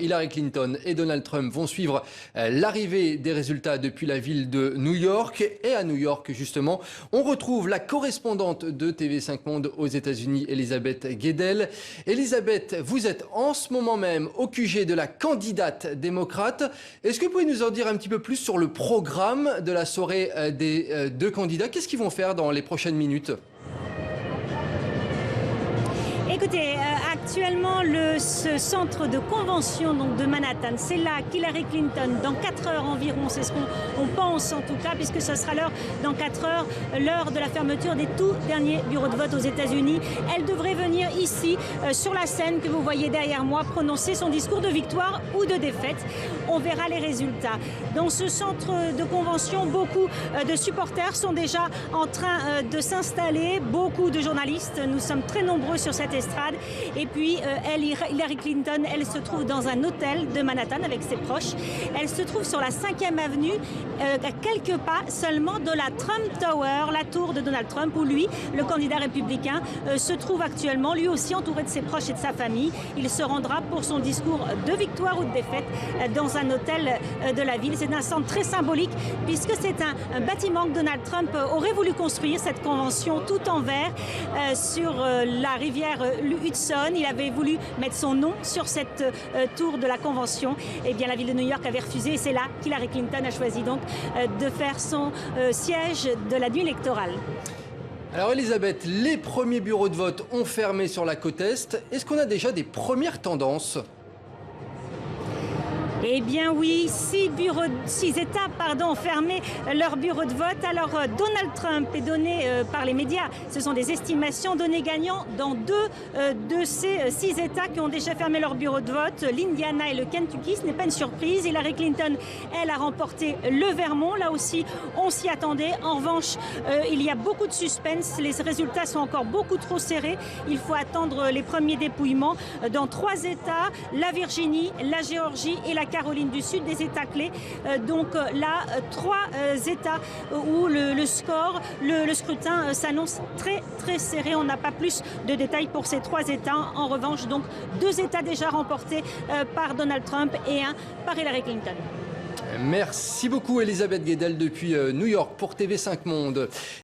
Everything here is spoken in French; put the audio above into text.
Hillary Clinton et Donald Trump vont suivre l'arrivée des résultats depuis la ville de New York. Et à New York, justement, on retrouve la correspondante de TV5 Monde aux États-Unis, Elisabeth Guedel. Elisabeth, vous êtes en ce moment même au QG de la candidate démocrate. Est-ce que vous pouvez nous en dire un petit peu plus sur le programme de la soirée des deux candidats? Qu'est-ce qu'ils vont faire dans les prochaines minutes? Écoutez, actuellement, ce centre de convention donc, de Manhattan, c'est là qu'Hillary Clinton, dans 4 heures environ, c'est ce qu'on pense en tout cas, puisque ce sera l'heure, dans 4 heures, l'heure de la fermeture des tout derniers bureaux de vote aux États-Unis. Elle devrait venir ici, sur la scène que vous voyez derrière moi, prononcer son discours de victoire ou de défaite. On verra les résultats. Dans ce centre de convention, beaucoup de supporters sont déjà en train de s'installer, beaucoup de journalistes. Nous sommes très nombreux sur cette estrade. Et puis, Hillary Clinton, elle se trouve dans un hôtel de Manhattan avec ses proches. Elle se trouve sur la 5e avenue, à quelques pas seulement de la Trump Tower, la tour de Donald Trump, où lui, le candidat républicain, se trouve actuellement, lui aussi entouré de ses proches et de sa famille. Il se rendra pour son discours de victoire ou de défaite dans un hôtel de la ville. C'est un centre très symbolique puisque c'est un bâtiment que Donald Trump aurait voulu construire, cette convention tout en verre sur la rivière Hudson. Il avait voulu mettre son nom sur cette tour de la convention. Eh bien, la ville de New York avait refusé et c'est là qu'Hillary Clinton a choisi donc de faire son siège de la nuit électorale. Alors Elisabeth, les premiers bureaux de vote ont fermé sur la côte Est. Est-ce qu'on a déjà des premières tendances ? Eh bien oui, 6 États ont fermé leur bureau de vote. Alors Donald Trump est donné par les médias, ce sont des estimations données gagnants dans 2 de ces 6 États qui ont déjà fermé leur bureau de vote, l'Indiana et le Kentucky. Ce n'est pas une surprise. Hillary Clinton, elle, a remporté le Vermont. Là aussi, on s'y attendait. En revanche, il y a beaucoup de suspense. Les résultats sont encore beaucoup trop serrés. Il faut attendre les premiers dépouillements dans 3 États, la Virginie, la Géorgie et la Caroline du Sud, des États clés. Donc là, 3 États où le scrutin s'annonce très très serré. On n'a pas plus de détails pour ces 3 États. En revanche, donc 2 États déjà remportés par Donald Trump et 1 par Hillary Clinton. Merci beaucoup Elisabeth Guedel depuis New York pour TV5 Monde.